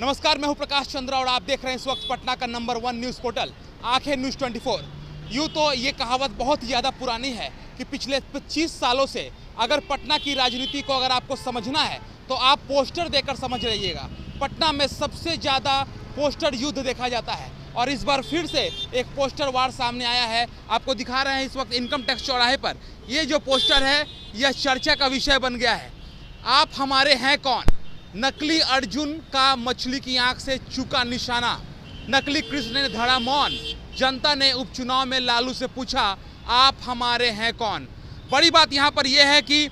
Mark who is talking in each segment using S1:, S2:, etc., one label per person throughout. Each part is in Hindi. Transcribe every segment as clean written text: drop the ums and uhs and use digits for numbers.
S1: नमस्कार, मैं हूं प्रकाश चंद्र और आप देख रहे हैं इस वक्त पटना का नंबर 1 न्यूज़ पोर्टल आंखें न्यूज़ 24। यूँ तो ये कहावत बहुत ज़्यादा पुरानी है कि पिछले 25 सालों से अगर पटना की राजनीति को अगर आपको समझना है तो आप पोस्टर देकर समझ रहिएगा। पटना में सबसे ज़्यादा पोस्टर युद्ध देखा जाता है और इस बार फिर से एक पोस्टर वार सामने आया है। आपको दिखा रहे हैं इस वक्त इनकम टैक्स चौराहे पर ये जो पोस्टर है यह चर्चा का विषय बन गया है। आप हमारे हैं कौन? नकली अर्जुन का मछली की आंख से चूका निशाना, नकली कृष्ण ने धड़ा मौन, जनता ने उपचुनाव में लालू से पूछा आप हमारे हैं कौन। बड़ी बात यहाँ पर यह है कि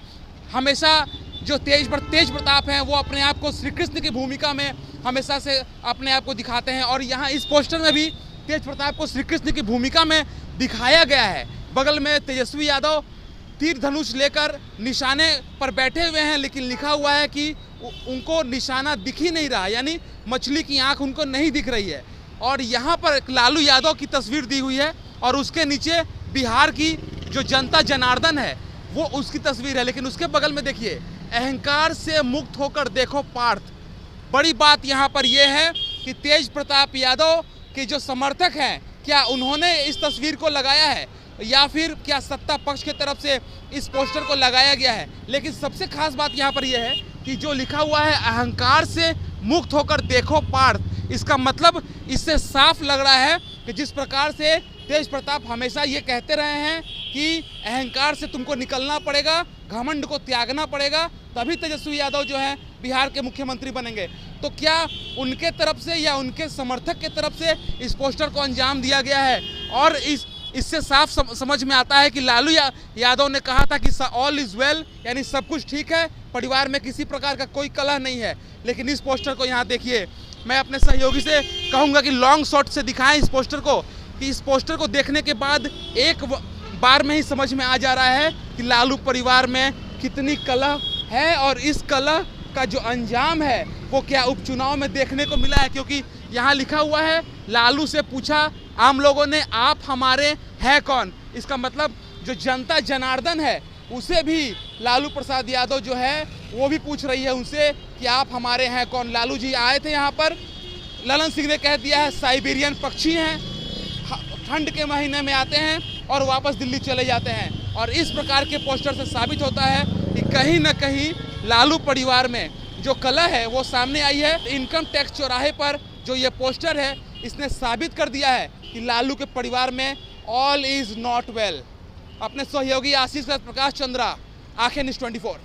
S1: हमेशा जो तेज प्रताप हैं वो अपने आप को श्री कृष्ण की भूमिका में हमेशा से अपने आप को दिखाते हैं और यहाँ इस पोस्टर में भी तेज प्रताप को श्री कृष्ण की भूमिका में दिखाया गया है। बगल में तेजस्वी यादव तीर धनुष लेकर निशाने पर बैठे हुए हैं, लेकिन लिखा हुआ है कि उनको निशाना दिख ही नहीं रहा, यानी मछली की आंख उनको नहीं दिख रही है। और यहाँ पर लालू यादव की तस्वीर दी हुई है और उसके नीचे बिहार की जो जनता जनार्दन है वो उसकी तस्वीर है, लेकिन उसके बगल में देखिए अहंकार से मुक्त होकर देखो पार्थ। बड़ी बात यहाँ पर यह है कि तेज प्रताप यादव के जो समर्थक हैं क्या उन्होंने इस तस्वीर को लगाया है या फिर क्या सत्ता पक्ष की तरफ से इस पोस्टर को लगाया गया है। लेकिन सबसे खास बात यहाँ पर यह है कि जो लिखा हुआ है अहंकार से मुक्त होकर देखो पार्थ, इसका मतलब इससे साफ लग रहा है कि जिस प्रकार से तेज प्रताप हमेशा ये कहते रहे हैं कि अहंकार से तुमको निकलना पड़ेगा, घमंड को त्यागना पड़ेगा, तभी तेजस्वी यादव जो है बिहार के मुख्यमंत्री बनेंगे। तो क्या उनके तरफ से या उनके समर्थक के तरफ से इस पोस्टर को अंजाम दिया गया है? और इससे साफ समझ में आता है कि लालू यादव ने कहा था कि ऑल इज़ वेल, यानी सब कुछ ठीक है, परिवार में किसी प्रकार का कोई कलह नहीं है। लेकिन इस पोस्टर को यहाँ देखिए, मैं अपने सहयोगी से कहूँगा कि लॉन्ग शॉट से दिखाएं इस पोस्टर को, कि इस पोस्टर को देखने के बाद एक बार में ही समझ में आ जा रहा है कि लालू परिवार में कितनी कलह है और इस कलह का जो अंजाम है वो क्या उपचुनाव में देखने को मिला है। क्योंकि यहाँ लिखा हुआ है लालू से पूछा आम लोगों ने आप हमारे हैं कौन। इसका मतलब जो जनता जनार्दन है उसे भी लालू प्रसाद यादव जो है वो भी पूछ रही है उनसे कि आप हमारे हैं कौन। लालू जी आए थे यहाँ पर, ललन सिंह ने कह दिया है साइबेरियन पक्षी हैं, ठंड के महीने में आते हैं और वापस दिल्ली चले जाते हैं। और इस प्रकार के पोस्टर से साबित होता है कि कहीं ना कहीं लालू परिवार में जो कलह है वो सामने आई है। इनकम टैक्स चौराहे पर जो ये पोस्टर है इसने साबित कर दिया है कि लालू के परिवार में ऑल इज नॉट वेल। अपने सहयोगी आशीष प्रकाश चंद्रा, आंखें न्यूज़ 24।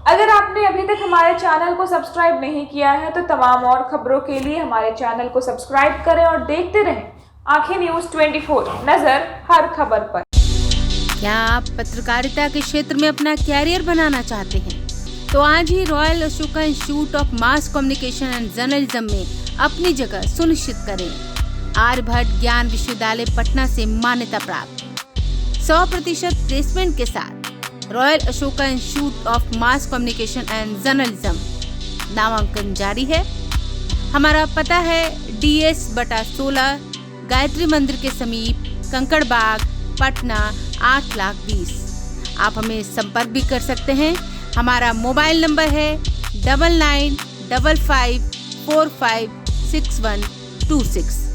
S2: अगर आपने अभी तक हमारे चैनल को सब्सक्राइब नहीं किया है तो तमाम और खबरों के लिए हमारे चैनल को सब्सक्राइब करें और देखते रहें आंखें न्यूज़ 24, नजर हर खबर पर।
S3: क्या आप पत्रकारिता के क्षेत्र में अपना कैरियर बनाना चाहते हैं? तो आज ही Royal Ashoka Institute of Mass Communication and Journalism में अपनी जगह सुनिश्चित करें। आर्यभट्ट ज्ञान विश्वविद्यालय पटना से मान्यता प्राप्त 100% प्लेसमेंट के साथ royal Ashoka Institute of Mass Communication and journalism नामांकन जारी है। हमारा पता है DS/16 गायत्री मंदिर के समीप, कंकड़ बाग, पटना 8,20,000। आप हमें संपर्क भी कर सकते हैं। हमारा मोबाइल नंबर है 9955456126।